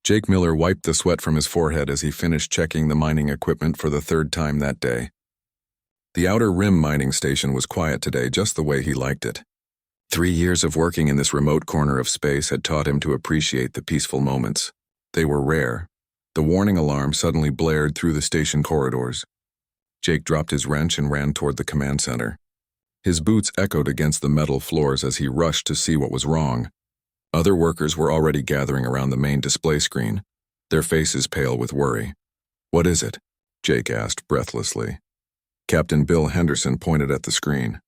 Jake Miller wiped the sweat from his forehead as he finished checking the mining equipment for the third time that day. The Outer Rim mining station was quiet today, just the way he liked it. 3 years of working in this remote corner of space had taught him to appreciate the peaceful moments. They were rare. The warning alarm suddenly blared through the station corridors. Jake dropped his wrench and ran toward the command center. His boots echoed against the metal floors as he rushed to see what was wrong. Other workers were already gathering around the main display screen, their faces pale with worry. "What is it?" Jake asked breathlessly. Captain Bill Henderson pointed at the screen.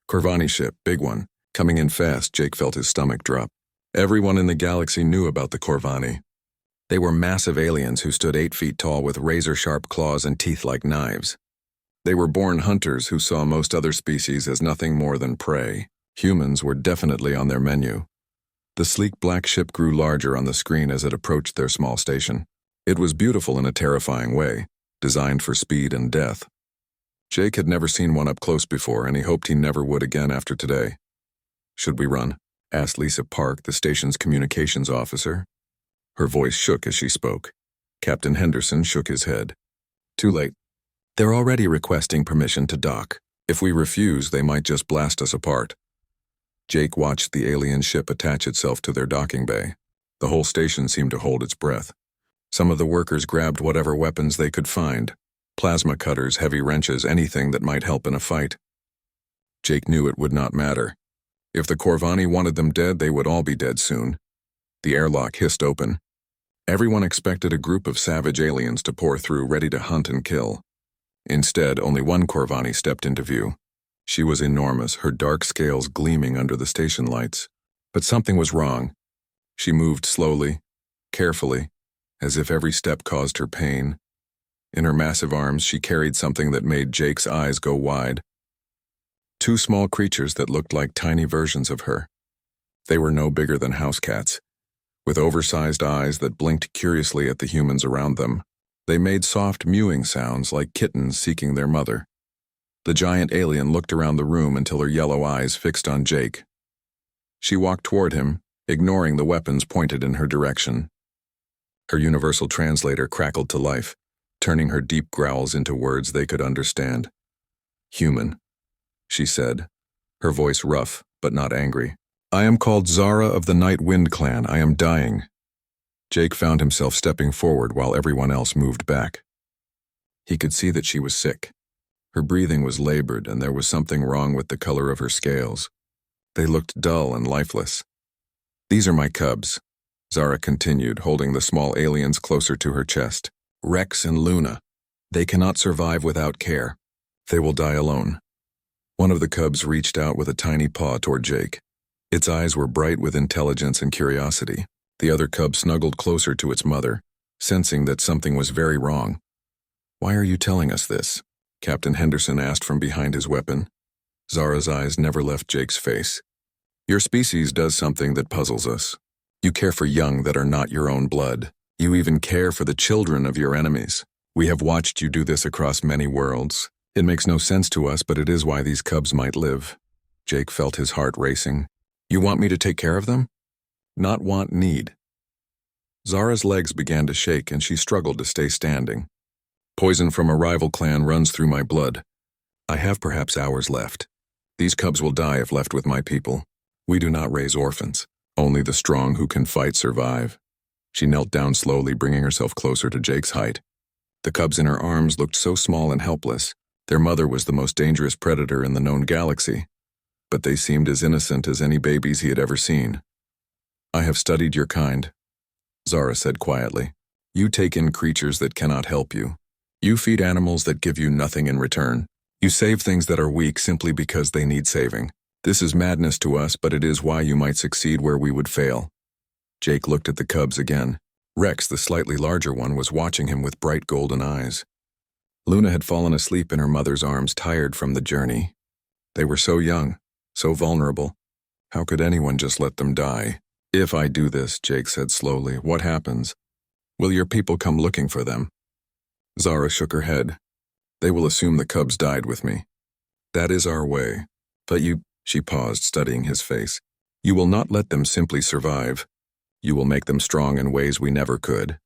"Corvani ship, big one, coming in fast." Jake felt his stomach drop. Everyone in the galaxy knew about the Corvani. They were massive aliens who stood 8 feet tall with razor-sharp claws and teeth like knives. They were born hunters who saw most other species as nothing more than prey. Humans were definitely on their menu. The sleek black ship grew larger on the screen as it approached their small station. It was beautiful in a terrifying way, designed for speed and death. Jake had never seen one up close before, and he hoped he never would again after today. "Should we run?" asked Lisa Park, the station's communications officer. Her voice shook as she spoke. Captain Henderson shook his head. "Too late. They're already requesting permission to dock. If we refuse, they might just blast us apart." Jake watched the alien ship attach itself to their docking bay. The whole station seemed to hold its breath. Some of the workers grabbed whatever weapons they could find. Plasma cutters, heavy wrenches, anything that might help in a fight. Jake knew it would not matter. If the Corvani wanted them dead, they would all be dead soon. The airlock hissed open. Everyone expected a group of savage aliens to pour through, ready to hunt and kill. Instead, only one Corvani stepped into view. She was enormous, her dark scales gleaming under the station lights. But something was wrong. She moved slowly, carefully, as if every step caused her pain. In her massive arms, she carried something that made Jake's eyes go wide. 2 small creatures that looked like tiny versions of her. They were no bigger than house cats, with oversized eyes that blinked curiously at the humans around them. They made soft mewing sounds like kittens seeking their mother. The giant alien looked around the room until her yellow eyes fixed on Jake. She walked toward him, ignoring the weapons pointed in her direction. Her universal translator crackled to life, turning her deep growls into words they could understand. "Human," she said, her voice rough but not angry. "I am called Zara of the Night Wind Clan. I am dying." Jake found himself stepping forward while everyone else moved back. He could see that she was sick. Her breathing was labored, and there was something wrong with the color of her scales. They looked dull and lifeless. "These are my cubs," Zara continued, holding the small aliens closer to her chest. "Rex and Luna. They cannot survive without care. They will die alone." One of the cubs reached out with a tiny paw toward Jake. Its eyes were bright with intelligence and curiosity. The other cub snuggled closer to its mother, sensing that something was very wrong. "Why are you telling us this?" Captain Henderson asked from behind his weapon. Zara's eyes never left Jake's face. "Your species does something that puzzles us. You care for young that are not your own blood. You even care for the children of your enemies. We have watched you do this across many worlds. It makes no sense to us, but it is why these cubs might live." Jake felt his heart racing. "You want me to take care of them?" "Not want, need." Zara's legs began to shake and she struggled to stay standing. "Poison from a rival clan runs through my blood. I have perhaps hours left. These cubs will die if left with my people. We do not raise orphans. Only the strong who can fight survive." She knelt down slowly, bringing herself closer to Jake's height. The cubs in her arms looked so small and helpless. Their mother was the most dangerous predator in the known galaxy, but they seemed as innocent as any babies he had ever seen. "I have studied your kind," Zara said quietly. "You take in creatures that cannot help you. You feed animals that give you nothing in return. You save things that are weak simply because they need saving. This is madness to us, but it is why you might succeed where we would fail." Jake looked at the cubs again. Rex, the slightly larger one, was watching him with bright golden eyes. Luna had fallen asleep in her mother's arms, tired from the journey. They were so young, so vulnerable. How could anyone just let them die? "If I do this," Jake said slowly, "what happens? Will your people come looking for them?" Zara shook her head. "They will assume the cubs died with me. That is our way. But you," she paused, studying his face, "you will not let them simply survive. You will make them strong in ways we never could."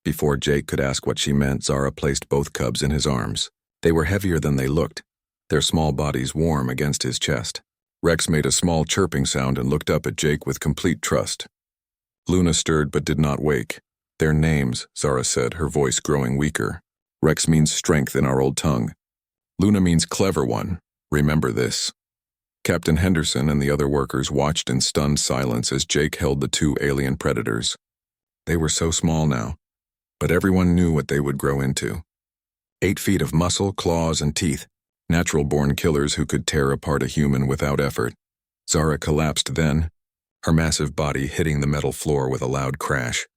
Before Jake could ask what she meant, Zara placed both cubs in his arms. They were heavier than they looked, their small bodies warm against his chest. Rex made a small chirping sound and looked up at Jake with complete trust. Luna stirred but did not wake. "Their names," Zara said, her voice growing weaker. "Rex means strength in our old tongue. Luna means clever one. Remember this." Captain Henderson and the other workers watched in stunned silence as Jake held the two alien predators. They were so small now, but everyone knew what they would grow into. 8 feet of muscle, claws, and teeth, natural-born killers who could tear apart a human without effort. Zara collapsed then, her massive body hitting the metal floor with a loud crash.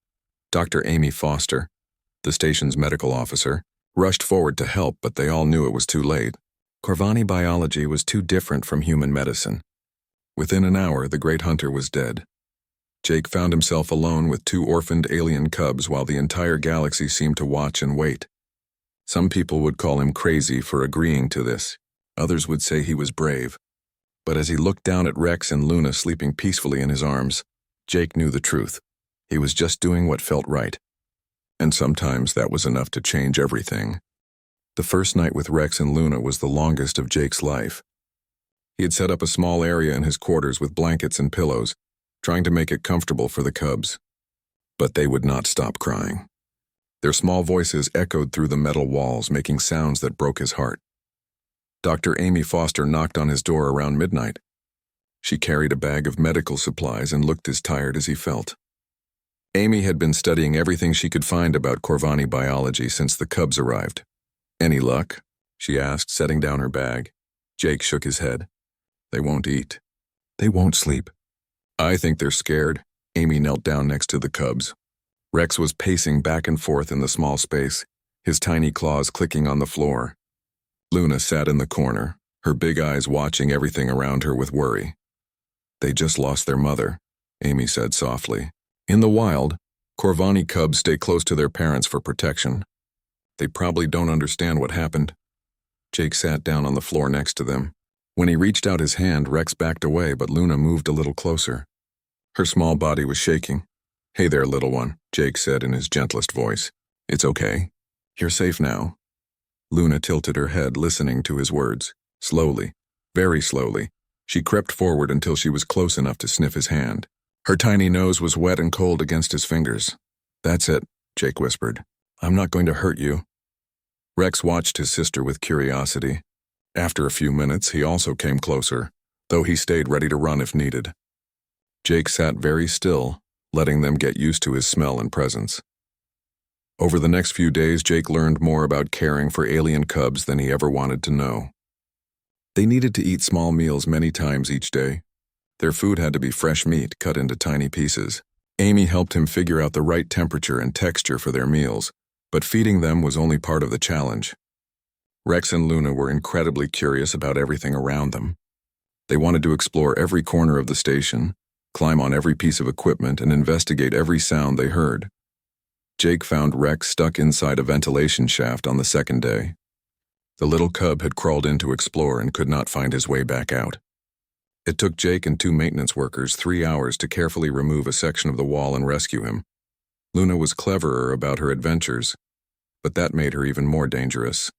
Dr. Amy Foster, the station's medical officer, rushed forward to help, but they all knew it was too late. Corvani biology was too different from human medicine. Within an hour, the great hunter was dead. Jake found himself alone with 2 orphaned alien cubs while the entire galaxy seemed to watch and wait. Some people would call him crazy for agreeing to this. Others would say he was brave. But as he looked down at Rex and Luna sleeping peacefully in his arms, Jake knew the truth. He was just doing what felt right. And sometimes that was enough to change everything. The first night with Rex and Luna was the longest of Jake's life. He had set up a small area in his quarters with blankets and pillows, trying to make it comfortable for the cubs. But they would not stop crying. Their small voices echoed through the metal walls, making sounds that broke his heart. Dr. Amy Foster knocked on his door around midnight. She carried a bag of medical supplies and looked as tired as he felt. Amy had been studying everything she could find about Corvani biology since the cubs arrived. "Any luck?" she asked, setting down her bag. Jake shook his head. "They won't eat. They won't sleep. I think they're scared." Amy knelt down next to the cubs. Rex was pacing back and forth in the small space, his tiny claws clicking on the floor. Luna sat in the corner, her big eyes watching everything around her with worry. "They just lost their mother," Amy said softly. "In the wild, Corvani cubs stay close to their parents for protection. They probably don't understand what happened." Jake sat down on the floor next to them. When he reached out his hand, Rex backed away, but Luna moved a little closer. Her small body was shaking. "Hey there, little one," Jake said in his gentlest voice. "It's okay. You're safe now." Luna tilted her head, listening to his words. Slowly, very slowly, she crept forward until she was close enough to sniff his hand. Her tiny nose was wet and cold against his fingers. "That's it," Jake whispered. "I'm not going to hurt you." Rex watched his sister with curiosity. After a few minutes, he also came closer, though he stayed ready to run if needed. Jake sat very still, letting them get used to his smell and presence. Over the next few days, Jake learned more about caring for alien cubs than he ever wanted to know. They needed to eat small meals many times each day. Their food had to be fresh meat cut into tiny pieces. Amy helped him figure out the right temperature and texture for their meals, but feeding them was only part of the challenge. Rex and Luna were incredibly curious about everything around them. They wanted to explore every corner of the station, climb on every piece of equipment, and investigate every sound they heard. Jake found Rex stuck inside a ventilation shaft on the second day. The little cub had crawled in to explore and could not find his way back out. It took Jake and 2 maintenance workers 3 hours to carefully remove a section of the wall and rescue him. Luna was cleverer about her adventures, but that made her even more dangerous.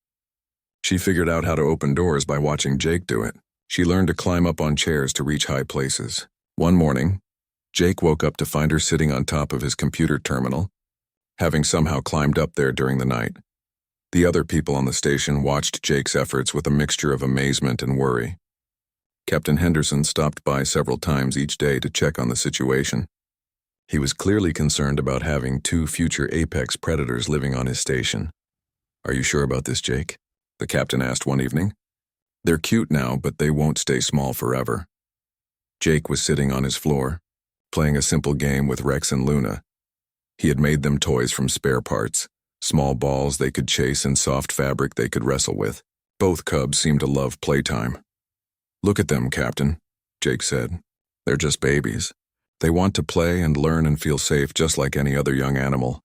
She figured out how to open doors by watching Jake do it. She learned to climb up on chairs to reach high places. One morning, Jake woke up to find her sitting on top of his computer terminal, having somehow climbed up there during the night. The other people on the station watched Jake's efforts with a mixture of amazement and worry. Captain Henderson stopped by several times each day to check on the situation. He was clearly concerned about having 2 future apex predators living on his station. "Are you sure about this, Jake?" the captain asked one evening. "They're cute now, but they won't stay small forever." Jake was sitting on his floor, playing a simple game with Rex and Luna. He had made them toys from spare parts, small balls they could chase and soft fabric they could wrestle with. Both cubs seemed to love playtime. "Look at them, Captain," Jake said. "They're just babies. They want to play and learn and feel safe just like any other young animal."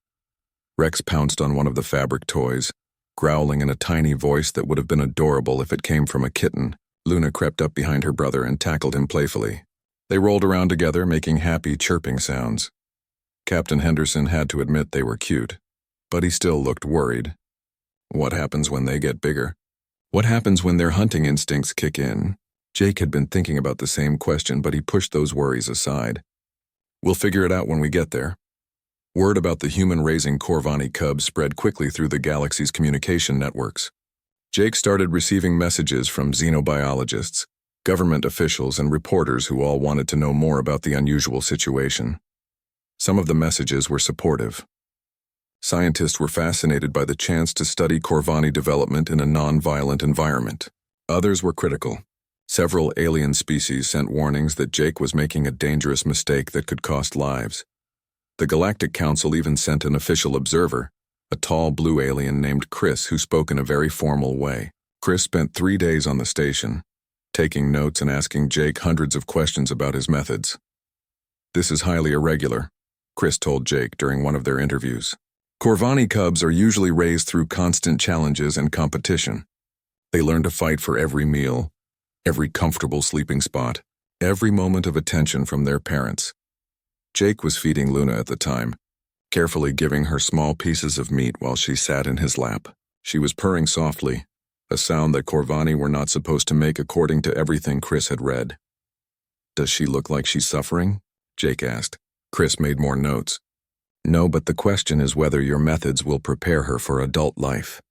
Rex pounced on one of the fabric toys, growling in a tiny voice that would have been adorable if it came from a kitten. Luna crept up behind her brother and tackled him playfully. They rolled around together, making happy, chirping sounds. Captain Henderson had to admit they were cute, but he still looked worried. What happens when they get bigger? What happens when their hunting instincts kick in? Jake had been thinking about the same question, but he pushed those worries aside. We'll figure it out when we get there. Word about the human-raising Corvani cubs spread quickly through the galaxy's communication networks. Jake started receiving messages from xenobiologists, government officials, and reporters who all wanted to know more about the unusual situation. Some of the messages were supportive. Scientists were fascinated by the chance to study Corvani development in a non-violent environment. Others were critical. Several alien species sent warnings that Jake was making a dangerous mistake that could cost lives. The Galactic Council even sent an official observer, a tall blue alien named Chris, who spoke in a very formal way. Chris spent 3 days on the station, taking notes and asking Jake hundreds of questions about his methods. This is highly irregular, Chris told Jake during one of their interviews. Corvani cubs are usually raised through constant challenges and competition. They learn to fight for every meal, every comfortable sleeping spot, every moment of attention from their parents. Jake was feeding Luna at the time, carefully giving her small pieces of meat while she sat in his lap. She was purring softly, a sound that Corvani were not supposed to make according to everything Chris had read. Does she look like she's suffering? Jake asked. Chris made more notes. No, but the question is whether your methods will prepare her for adult life.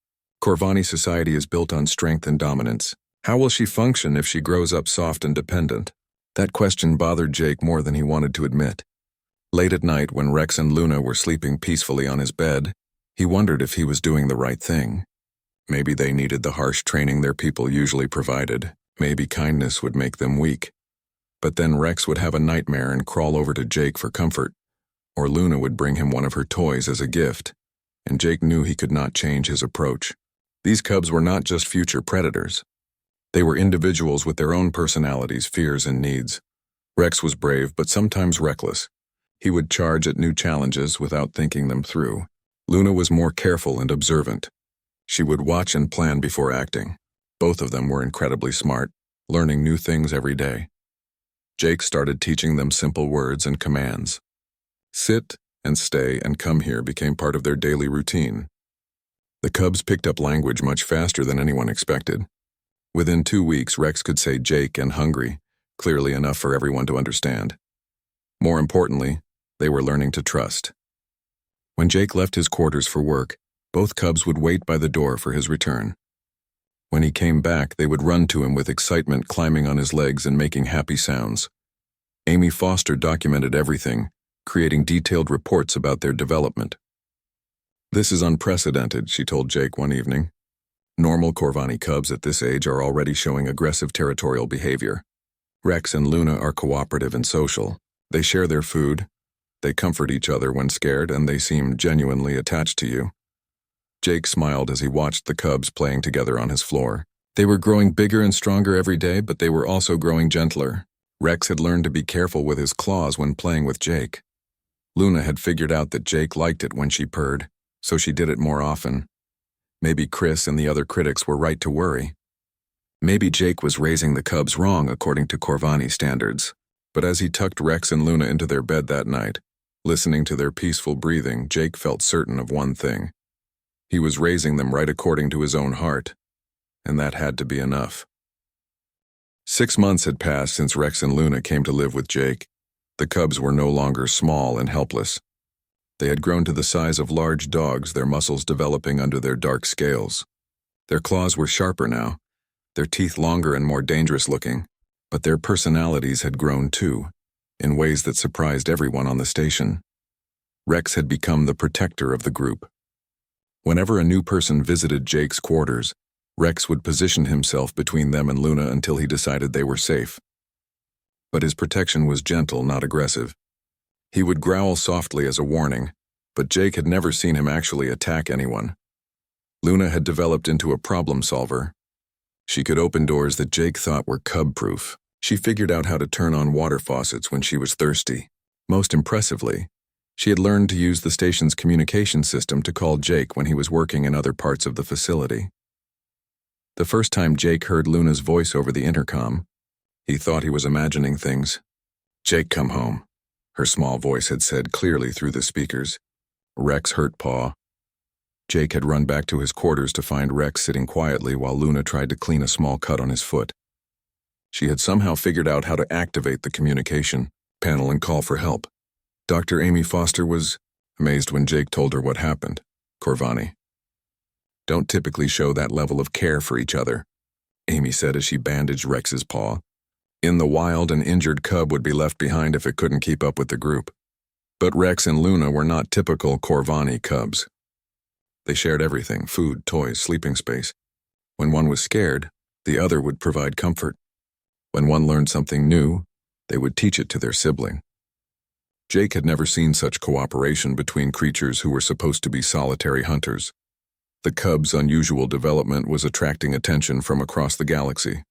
Corvani society is built on strength and dominance. How will she function if she grows up soft and dependent? That question bothered Jake more than he wanted to admit. Late at night, when Rex and Luna were sleeping peacefully on his bed, he wondered if he was doing the right thing. Maybe they needed the harsh training their people usually provided. Maybe kindness would make them weak. But then Rex would have a nightmare and crawl over to Jake for comfort, or Luna would bring him one of her toys as a gift, and Jake knew he could not change his approach. These cubs were not just future predators. They were individuals with their own personalities, fears, and needs. Rex was brave, but sometimes reckless. He would charge at new challenges without thinking them through. Luna was more careful and observant. She would watch and plan before acting. Both of them were incredibly smart, learning new things every day. Jake started teaching them simple words and commands. Sit and stay and come here became part of their daily routine. The cubs picked up language much faster than anyone expected. Within 2 weeks, Rex could say Jake and hungry, clearly enough for everyone to understand. More importantly, they were learning to trust. When Jake left his quarters for work, both cubs would wait by the door for his return. When he came back, they would run to him with excitement, climbing on his legs and making happy sounds. Amy Foster documented everything, creating detailed reports about their development. This is unprecedented, she told Jake one evening. Normal Corvani cubs at this age are already showing aggressive territorial behavior. Rex and Luna are cooperative and social. They share their food, they comfort each other when scared, and they seem genuinely attached to you. Jake smiled as he watched the cubs playing together on his floor. They were growing bigger and stronger every day, but they were also growing gentler. Rex had learned to be careful with his claws when playing with Jake. Luna had figured out that Jake liked it when she purred, so she did it more often. Maybe Chris and the other critics were right to worry. Maybe Jake was raising the cubs wrong according to Corvani standards. But as he tucked Rex and Luna into their bed that night, listening to their peaceful breathing, Jake felt certain of one thing. He was raising them right according to his own heart, and that had to be enough. 6 months had passed since Rex and Luna came to live with Jake. The cubs were no longer small and helpless. They had grown to the size of large dogs, their muscles developing under their dark scales. Their claws were sharper now, their teeth longer and more dangerous looking, but their personalities had grown too, in ways that surprised everyone on the station. Rex had become the protector of the group. Whenever a new person visited Jake's quarters, Rex would position himself between them and Luna until he decided they were safe. But his protection was gentle, not aggressive. He would growl softly as a warning, but Jake had never seen him actually attack anyone. Luna had developed into a problem solver. She could open doors that Jake thought were cub-proof. She figured out how to turn on water faucets when she was thirsty. Most impressively, she had learned to use the station's communication system to call Jake when he was working in other parts of the facility. The first time Jake heard Luna's voice over the intercom, he thought he was imagining things. Jake, come home. her small voice had said clearly through the speakers. Rex hurt paw. Jake had run back to his quarters to find Rex sitting quietly while Luna tried to clean a small cut on his foot. She had somehow figured out how to activate the communication panel and call for help. Dr. Amy Foster was amazed when Jake told her what happened. Corvani don't typically show that level of care for each other, Amy said as she bandaged Rex's paw. In the wild, an injured cub would be left behind if it couldn't keep up with the group. But Rex and Luna were not typical Corvani cubs. They shared everything: food, toys, sleeping space. When one was scared, the other would provide comfort. When one learned something new, they would teach it to their sibling. Jake had never seen such cooperation between creatures who were supposed to be solitary hunters. The cub's unusual development was attracting attention from across the galaxy.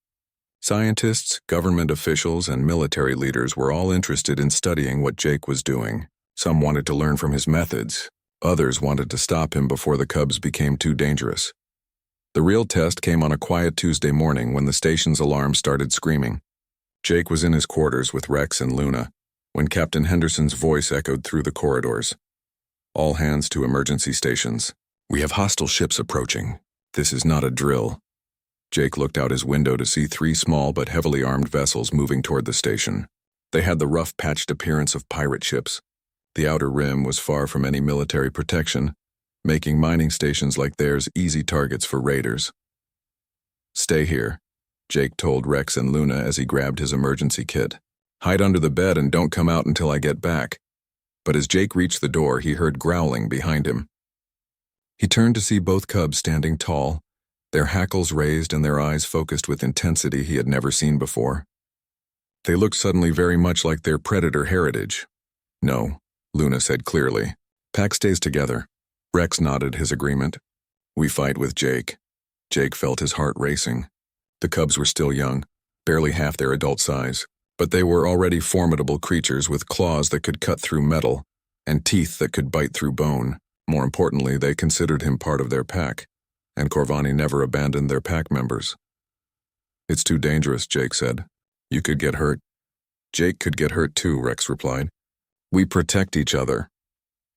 Scientists, government officials, and military leaders were all interested in studying what Jake was doing. Some wanted to learn from his methods. Others wanted to stop him before the cubs became too dangerous. The real test came on a quiet Tuesday morning when the station's alarm started screaming. Jake was in his quarters with Rex and Luna when Captain Henderson's voice echoed through the corridors. All hands to emergency stations. We have hostile ships approaching. This is not a drill. Jake looked out his window to see 3 small but heavily armed vessels moving toward the station. They had the rough, patched appearance of pirate ships. The outer rim was far from any military protection, making mining stations like theirs easy targets for raiders. Stay here, Jake told Rex and Luna as he grabbed his emergency kit. Hide under the bed and don't come out until I get back. But as Jake reached the door, he heard growling behind him. He turned to see both cubs standing tall, their hackles raised and their eyes focused with intensity he had never seen before. They looked suddenly very much like their predator heritage. No, Luna said clearly. Pack stays together. Rex nodded his agreement. We fight with Jake. Jake felt his heart racing. The cubs were still young, barely half their adult size, but they were already formidable creatures with claws that could cut through metal and teeth that could bite through bone. More importantly, they considered him part of their pack, and Corvani never abandoned their pack members. It's too dangerous, Jake said. You could get hurt. Jake could get hurt too, Rex replied. We protect each other.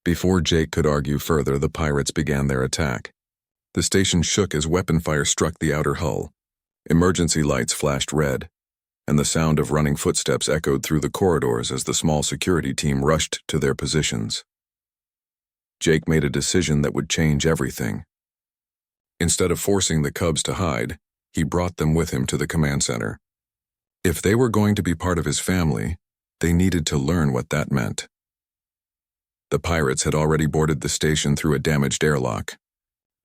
Before Jake could argue further, the pirates began their attack. The station shook as weapon fire struck the outer hull. Emergency lights flashed red, and the sound of running footsteps echoed through the corridors as the small security team rushed to their positions. Jake made a decision that would change everything. Instead of forcing the cubs to hide, he brought them with him to the command center. If they were going to be part of his family, they needed to learn what that meant. The pirates had already boarded the station through a damaged airlock.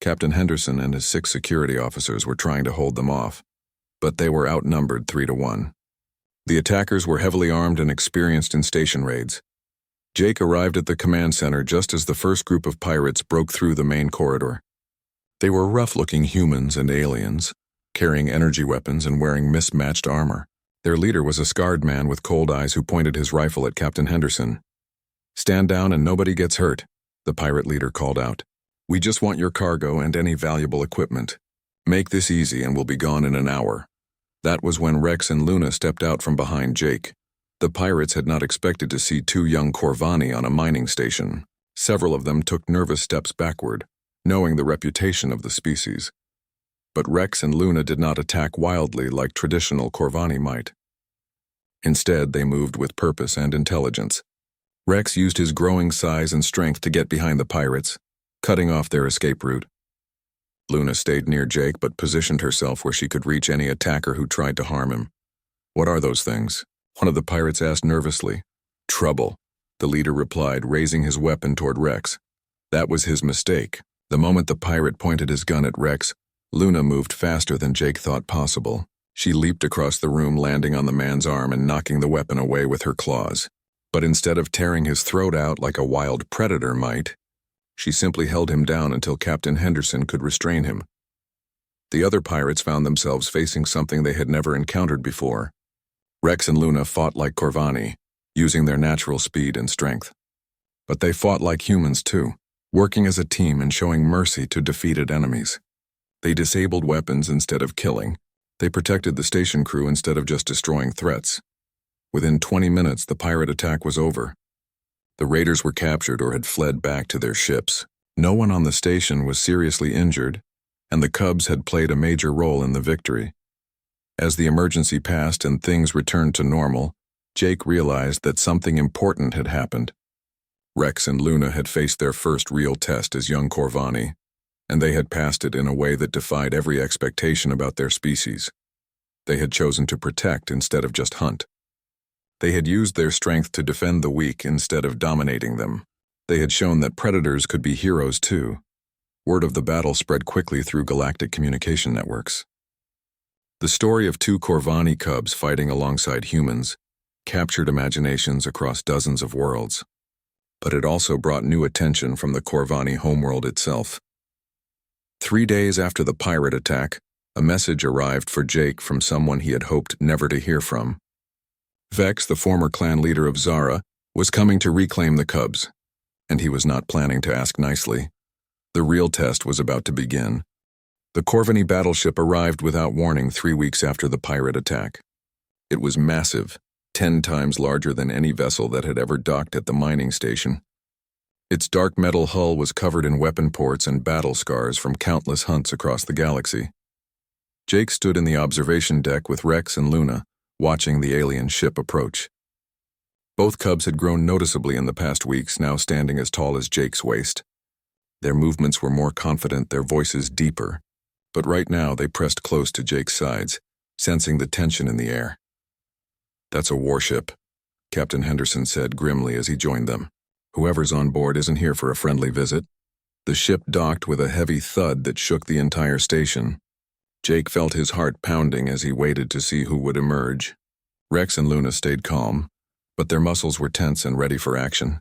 Captain Henderson and his 6 security officers were trying to hold them off, but they were outnumbered 3-1. The attackers were heavily armed and experienced in station raids. Jake arrived at the command center just as the first group of pirates broke through the main corridor. They were rough-looking humans and aliens, carrying energy weapons and wearing mismatched armor. Their leader was a scarred man with cold eyes who pointed his rifle at Captain Henderson. Stand down and nobody gets hurt, the pirate leader called out. We just want your cargo and any valuable equipment. Make this easy and we'll be gone in an hour. That was when Rex and Luna stepped out from behind Jake. The pirates had not expected to see 2 young Corvani on a mining station. Several of them took nervous steps backward, knowing the reputation of the species. But Rex and Luna did not attack wildly like traditional Corvani might. Instead, they moved with purpose and intelligence. Rex used his growing size and strength to get behind the pirates, cutting off their escape route. Luna stayed near Jake but positioned herself where she could reach any attacker who tried to harm him. What are those things? One of the pirates asked nervously. Trouble, the leader replied, raising his weapon toward Rex. That was his mistake. The moment the pirate pointed his gun at Rex, Luna moved faster than Jake thought possible. She leaped across the room, landing on the man's arm and knocking the weapon away with her claws. But instead of tearing his throat out like a wild predator might, she simply held him down until Captain Henderson could restrain him. The other pirates found themselves facing something they had never encountered before. Rex and Luna fought like Corvani, using their natural speed and strength. But they fought like humans too, working as a team and showing mercy to defeated enemies. They disabled weapons instead of killing. They protected the station crew instead of just destroying threats. Within 20 minutes, the pirate attack was over, The raiders were captured or had fled back to their ships. No one on the station was seriously injured, and the Cubs had played a major role in the victory. As the emergency passed and things returned to normal, Jake realized that something important had happened. Rex and Luna had faced their first real test as young Corvani, and they had passed it in a way that defied every expectation about their species. They had chosen to protect instead of just hunt. They had used their strength to defend the weak instead of dominating them. They had shown that predators could be heroes too. Word of the battle spread quickly through galactic communication networks. The story of two Corvani cubs fighting alongside humans captured imaginations across dozens of worlds, but it also brought new attention from the Corvani homeworld itself. 3 days after the pirate attack, a message arrived for Jake from someone he had hoped never to hear from. Vex, the former clan leader of Zara, was coming to reclaim the cubs, and he was not planning to ask nicely. The real test was about to begin. The Corvani battleship arrived without warning 3 weeks after the pirate attack. It was massive, 10 times larger than any vessel that had ever docked at the mining station. Its dark metal hull was covered in weapon ports and battle scars from countless hunts across the galaxy. Jake stood in the observation deck with Rex and Luna, watching the alien ship approach. Both cubs had grown noticeably in the past weeks, now standing as tall as Jake's waist. Their movements were more confident, their voices deeper, but right now they pressed close to Jake's sides, sensing the tension in the air. "That's a warship," Captain Henderson said grimly as he joined them. "Whoever's on board isn't here for a friendly visit." The ship docked with a heavy thud that shook the entire station. Jake felt his heart pounding as he waited to see who would emerge. Rex and Luna stayed calm, but their muscles were tense and ready for action.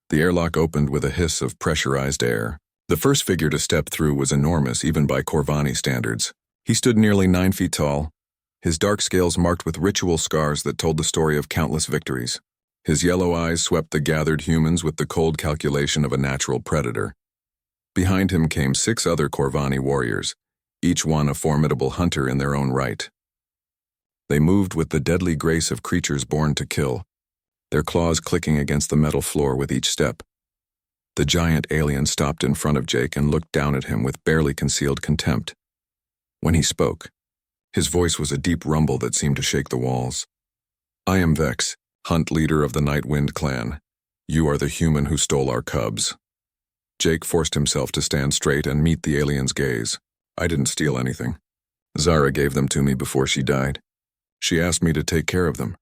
The airlock opened with a hiss of pressurized air. The first figure to step through was enormous even by Corvani standards. He stood nearly 9 feet tall, his dark scales marked with ritual scars that told the story of countless victories. His yellow eyes swept the gathered humans with the cold calculation of a natural predator. Behind him came 6 other Corvani warriors, each one a formidable hunter in their own right. They moved with the deadly grace of creatures born to kill, their claws clicking against the metal floor with each step. The giant alien stopped in front of Jake and looked down at him with barely concealed contempt. When he spoke, his voice was a deep rumble that seemed to shake the walls. "I am Vex, hunt leader of the Nightwind clan. You are the human who stole our cubs." Jake forced himself to stand straight and meet the alien's gaze. "I didn't steal anything. Zara gave them to me before she died. She asked me to take care of them."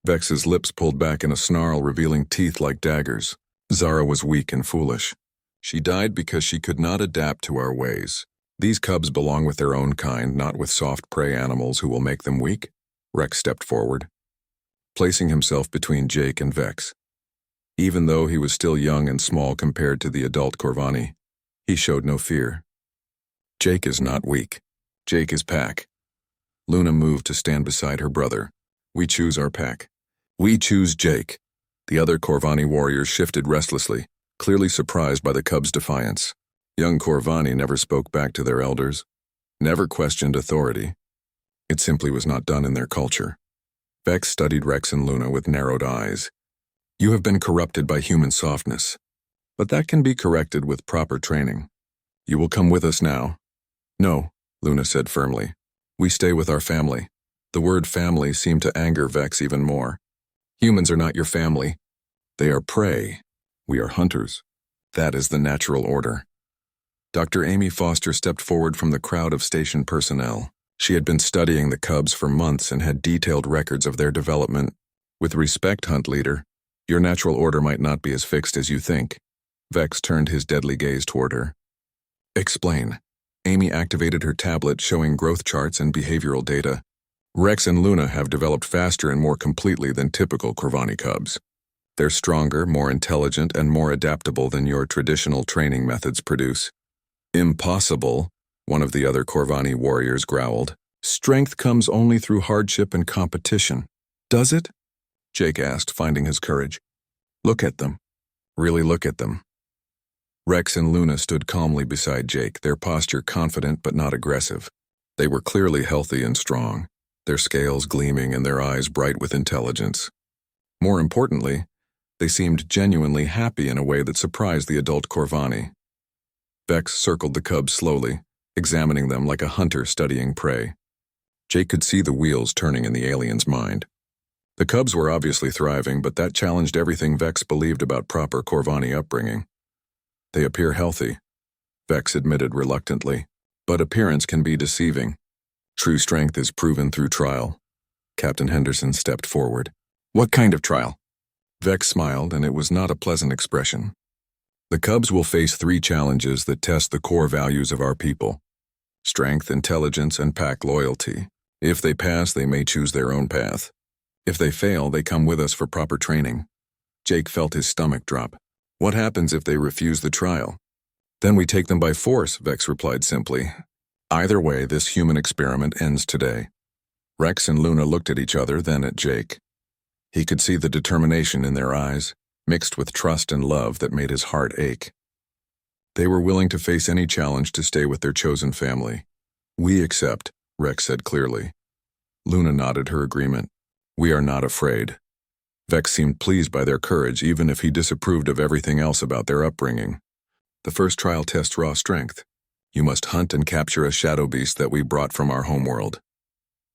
Vex's lips pulled back in a snarl, revealing teeth like daggers. "Zara was weak and foolish. She died because she could not adapt to our ways. These cubs belong with their own kind, not with soft prey animals who will make them weak." Rex stepped forward, placing himself between Jake and Vex. Even though he was still young and small compared to the adult Corvani, he showed no fear. "Jake is not weak. Jake is pack." Luna moved to stand beside her brother. "We choose our pack. We choose Jake." The other Corvani warriors shifted restlessly, clearly surprised by the cubs' defiance. Young Corvani never spoke back to their elders, never questioned authority. It simply was not done in their culture. Vex studied Rex and Luna with narrowed eyes. "You have been corrupted by human softness, but that can be corrected with proper training. You will come with us now." "No," Luna said firmly. "We stay with our family." The word family seemed to anger Vex even more. "Humans are not your family. They are prey. We are hunters. That is the natural order." Dr. Amy Foster stepped forward from the crowd of station personnel. She had been studying the cubs for months and had detailed records of their development. "With respect, Hunt Leader, your natural order might not be as fixed as you think." Vex turned his deadly gaze toward her. "Explain." Amy activated her tablet showing growth charts and behavioral data. "Rex and Luna have developed faster and more completely than typical Corvani cubs. They're stronger, more intelligent, and more adaptable than your traditional training methods produce." "Impossible," one of the other Corvani warriors growled. "Strength comes only through hardship and competition." "Does it?" Jake asked, finding his courage. "Look at them. Really look at them." Rex and Luna stood calmly beside Jake, their posture confident but not aggressive. They were clearly healthy and strong, their scales gleaming and their eyes bright with intelligence. More importantly, They seemed genuinely happy in a way that surprised the adult Corvani. Vex circled the cubs slowly, examining them like a hunter studying prey. Jake could see the wheels turning in the alien's mind. The cubs were obviously thriving, but that challenged everything Vex believed about proper Corvani upbringing. They appear healthy, Vex admitted reluctantly, but appearance can be deceiving. True strength is proven through trial. Captain Henderson stepped forward. What kind of trial? Vex smiled, and it was not a pleasant expression. The cubs will face 3 challenges that test the core values of our people: strength, intelligence, and pack loyalty. If they pass, they may choose their own path. If they fail, they come with us for proper training. Jake felt his stomach drop. What happens if they refuse the trial? Then we take them by force, Vex replied simply. Either way, this human experiment ends today. Rex and Luna looked at each other, then at Jake. He could see the determination in their eyes, mixed with trust and love that made his heart ache. They were willing to face any challenge to stay with their chosen family. We accept, Rex said clearly. Luna nodded her agreement. We are not afraid. Vex seemed pleased by their courage, even if he disapproved of everything else about their upbringing. The first trial tests raw strength. You must hunt and capture a shadow beast that we brought from our homeworld.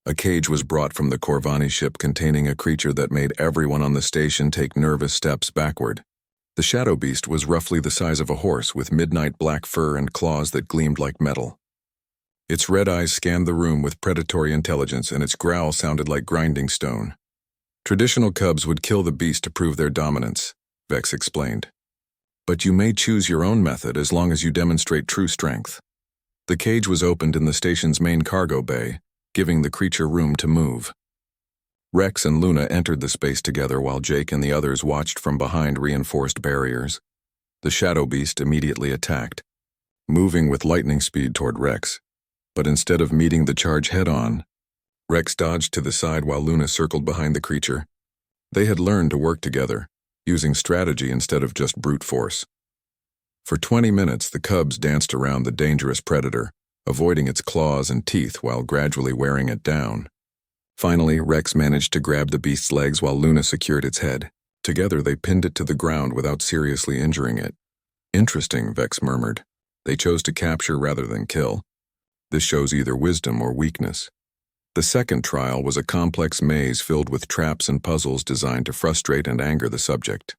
A cage was brought from the Corvani ship containing a creature that made everyone on the station take nervous steps backward. The shadow beast was roughly the size of a horse, with midnight black fur and claws that gleamed like metal. Its red eyes scanned the room with predatory intelligence, and its growl sounded like grinding stone. Traditional cubs would kill the beast to prove their dominance, Vex explained. But you may choose your own method as long as you demonstrate true strength. The cage was opened in the station's main cargo bay, giving the creature room to move. Rex and Luna entered the space together while Jake and the others watched from behind reinforced barriers. The shadow beast immediately attacked, moving with lightning speed toward Rex. But instead of meeting the charge head-on, Rex dodged to the side while Luna circled behind the creature. They had learned to work together, using strategy instead of just brute force. For 20 minutes, the cubs danced around the dangerous predator, avoiding its claws and teeth while gradually wearing it down. Finally, Rex managed to grab the beast's legs while Luna secured its head. Together, they pinned it to the ground without seriously injuring it. Interesting, Vex murmured. They chose to capture rather than kill. This shows either wisdom or weakness. The second trial was a complex maze filled with traps and puzzles designed to frustrate and anger the subject.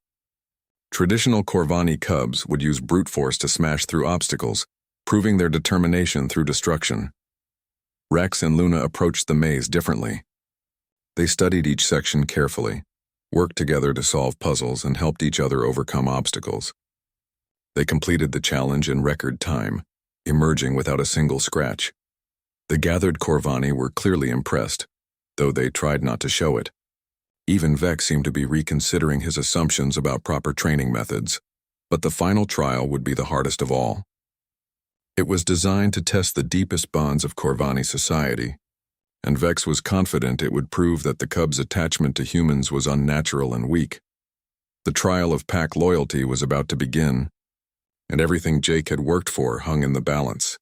Traditional Corvani cubs would use brute force to smash through obstacles, proving their determination through destruction. Rex and Luna approached the maze differently. They studied each section carefully, worked together to solve puzzles, and helped each other overcome obstacles. They completed the challenge in record time, emerging without a single scratch. The gathered Corvani were clearly impressed, though they tried not to show it. Even Vex seemed to be reconsidering his assumptions about proper training methods, but the final trial would be the hardest of all. It was designed to test the deepest bonds of Corvani society, and Vex was confident it would prove that the cubs' attachment to humans was unnatural and weak. The trial of pack loyalty was about to begin, and everything Jake had worked for hung in the balance.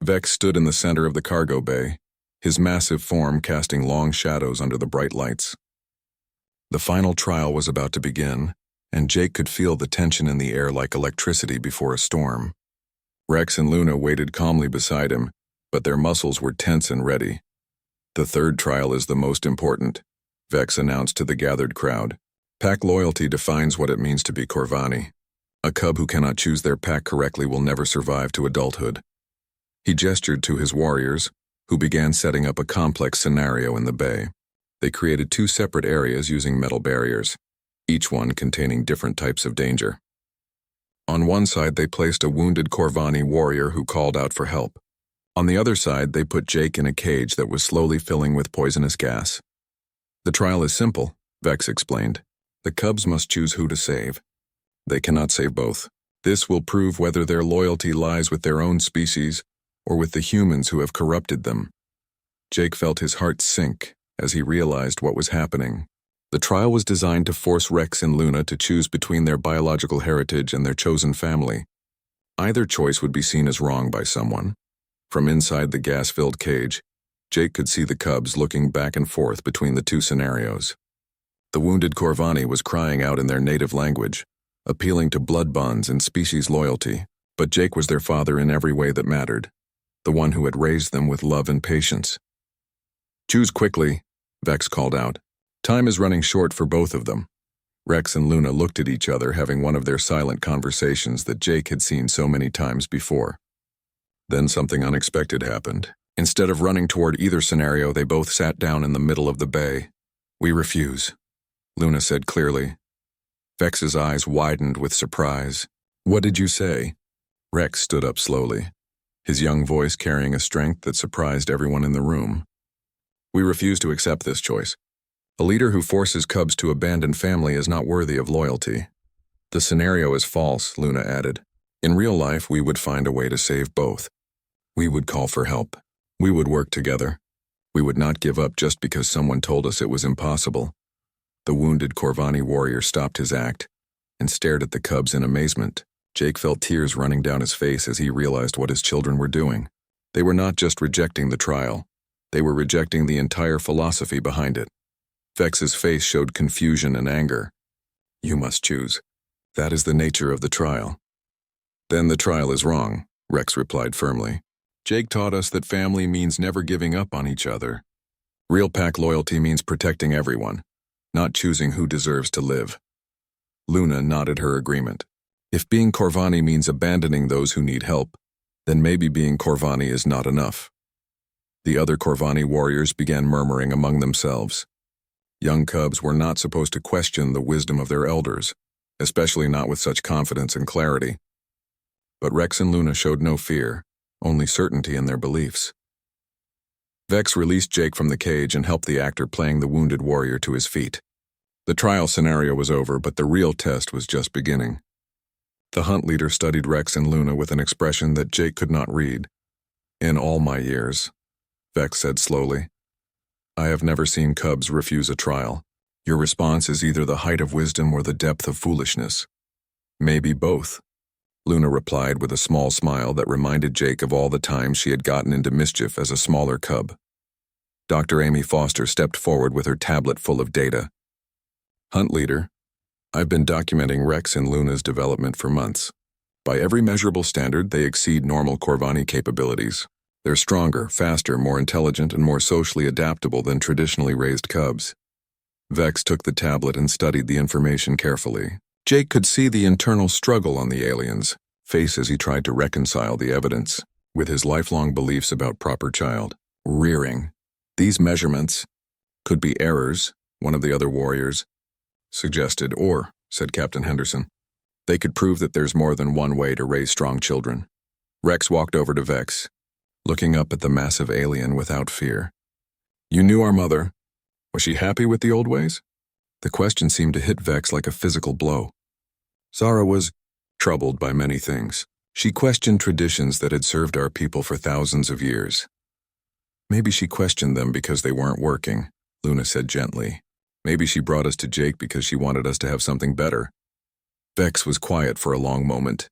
Vex stood in the center of the cargo bay, his massive form casting long shadows under the bright lights. The final trial was about to begin, and Jake could feel the tension in the air like electricity before a storm. Rex and Luna waited calmly beside him, but their muscles were tense and ready. The third trial is the most important, Vex announced to the gathered crowd. Pack loyalty defines what it means to be Corvani. A cub who cannot choose their pack correctly will never survive to adulthood. He gestured to his warriors, who began setting up a complex scenario in the bay. They created 2 separate areas using metal barriers, each one containing different types of danger. On one side, they placed a wounded Corvani warrior who called out for help. On the other side, they put Jake in a cage that was slowly filling with poisonous gas. The trial is simple, Vex explained. The cubs must choose who to save. They cannot save both. This will prove whether their loyalty lies with their own species or with the humans who have corrupted them. Jake felt his heart sink as he realized what was happening. The trial was designed to force Rex and Luna to choose between their biological heritage and their chosen family. Either choice would be seen as wrong by someone. From inside the gas-filled cage, Jake could see the cubs looking back and forth between the 2 scenarios. The wounded Corvani was crying out in their native language, appealing to blood bonds and species loyalty, but Jake was their father in every way that mattered, the one who had raised them with love and patience. "Choose quickly," Vex called out. "Time is running short for both of them." Rex and Luna looked at each other, having one of their silent conversations that Jake had seen so many times before. Then something unexpected happened. Instead of running toward either scenario, they both sat down in the middle of the bay. "We refuse," Luna said clearly. Vex's eyes widened with surprise. "What did you say?" Rex stood up slowly, his young voice carrying a strength that surprised everyone in the room. "We refuse to accept this choice. A leader who forces cubs to abandon family is not worthy of loyalty." "The scenario is false," Luna added. "In real life, we would find a way to save both. We would call for help. We would work together. We would not give up just because someone told us it was impossible." The wounded Corvani warrior stopped his act and stared at the cubs in amazement. Jake felt tears running down his face as he realized what his children were doing. They were not just rejecting the trial. They were rejecting the entire philosophy behind it. Vex's face showed confusion and anger. "You must choose. That is the nature of the trial." "Then the trial is wrong," Rex replied firmly. "Jake taught us that family means never giving up on each other. Real pack loyalty means protecting everyone, not choosing who deserves to live." Luna nodded her agreement. "If being Corvani means abandoning those who need help, then maybe being Corvani is not enough." The other Corvani warriors began murmuring among themselves. Young cubs were not supposed to question the wisdom of their elders, especially not with such confidence and clarity. But Rex and Luna showed no fear, only certainty in their beliefs. Vex released Jake from the cage and helped the actor playing the wounded warrior to his feet. The trial scenario was over, but the real test was just beginning. The hunt leader studied Rex and Luna with an expression that Jake could not read. "In all my years," Vex said slowly, "I have never seen cubs refuse a trial. Your response is either the height of wisdom or the depth of foolishness. Maybe both," Luna replied with a small smile that reminded Jake of all the times she had gotten into mischief as a smaller cub. Dr. Amy Foster stepped forward with her tablet full of data. "Hunt leader, I've been documenting Rex and Luna's development for months. By every measurable standard, they exceed normal Corvani capabilities. They're stronger, faster, more intelligent, and more socially adaptable than traditionally raised cubs." Vex took the tablet and studied the information carefully. Jake could see the internal struggle on the alien's face as he tried to reconcile the evidence with his lifelong beliefs about proper child rearing. "These measurements could be errors," one of the other warriors suggested, "or," said Captain Henderson, "they could prove that there's more than one way to raise strong children." Rex walked over to Vex, looking up at the massive alien without fear. "You knew our mother. Was she happy with the old ways?" The question seemed to hit Vex like a physical blow. Zara was troubled by many things. She questioned traditions that had served our people for thousands of years. "Maybe she questioned them because they weren't working," Luna said gently. "Maybe she brought us to Jake because she wanted us to have something better." Vex was quiet for a long moment,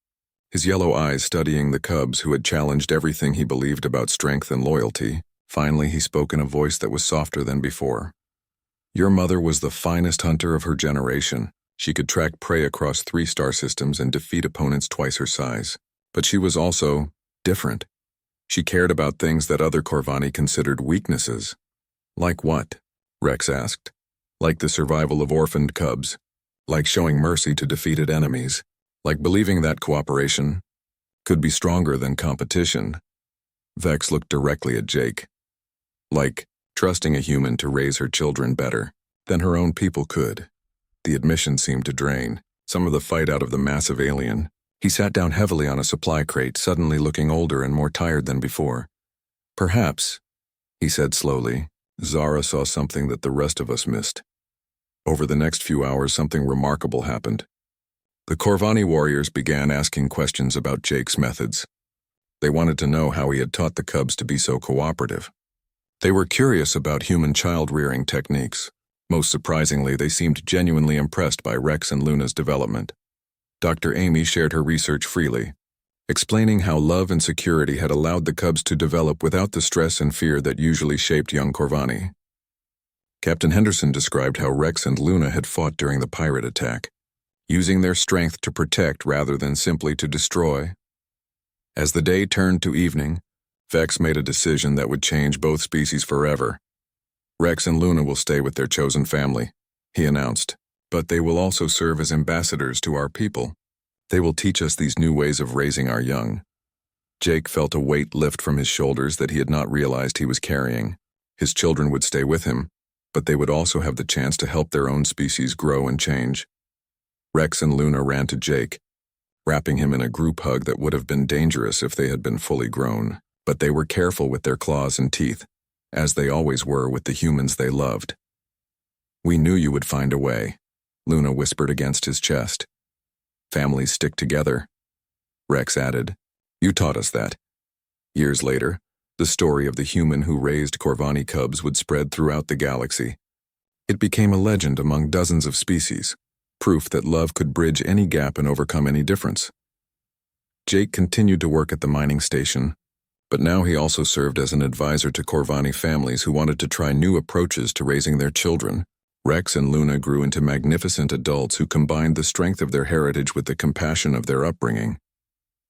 his yellow eyes studying the cubs who had challenged everything he believed about strength and loyalty. Finally, he spoke in a voice that was softer than before. "Your mother was the finest hunter of her generation. She could track prey across 3 star systems and defeat opponents twice her size. But she was also different. She cared about things that other Corvani considered weaknesses." "Like what?" Rex asked. "Like the survival of orphaned cubs. Like showing mercy to defeated enemies. Like believing that cooperation could be stronger than competition." Vex looked directly at Jake. "Like trusting a human to raise her children better than her own people could." The admission seemed to drain some of the fight out of the massive alien. He sat down heavily on a supply crate, suddenly looking older and more tired than before. "Perhaps," he said slowly, "Zara saw something that the rest of us missed." Over the next few hours, something remarkable happened. The Corvani warriors began asking questions about Jake's methods. They wanted to know how he had taught the cubs to be so cooperative. They were curious about human child-rearing techniques. Most surprisingly, they seemed genuinely impressed by Rex and Luna's development. Dr. Amy shared her research freely, explaining how love and security had allowed the cubs to develop without the stress and fear that usually shaped young Corvani. Captain Henderson described how Rex and Luna had fought during the pirate attack, using their strength to protect rather than simply to destroy. As the day turned to evening, Vex made a decision that would change both species forever. Rex and Luna will stay with their chosen family, he announced, but they will also serve as ambassadors to our people. They will teach us these new ways of raising our young. Jake felt a weight lift from his shoulders that he had not realized he was carrying. His children would stay with him, but they would also have the chance to help their own species grow and change. Rex and Luna ran to Jake, wrapping him in a group hug that would have been dangerous if they had been fully grown, but they were careful with their claws and teeth, as they always were with the humans they loved. "We knew you would find a way," Luna whispered against his chest. "Families stick together," Rex added. "You taught us that." Years later, the story of the human who raised Corvani cubs would spread throughout the galaxy. It became a legend among dozens of species, proof that love could bridge any gap and overcome any difference. Jake continued to work at the mining station, but now he also served as an advisor to Corvani families who wanted to try new approaches to raising their children. Rex and Luna grew into magnificent adults who combined the strength of their heritage with the compassion of their upbringing.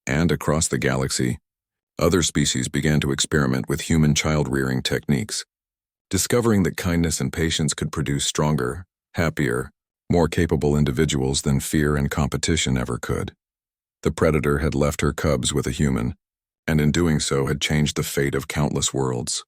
And across the galaxy, other species began to experiment with human child-rearing techniques, discovering that kindness and patience could produce stronger, happier, more capable individuals than fear and competition ever could. The predator had left her cubs with a human, and in doing so had changed the fate of countless worlds.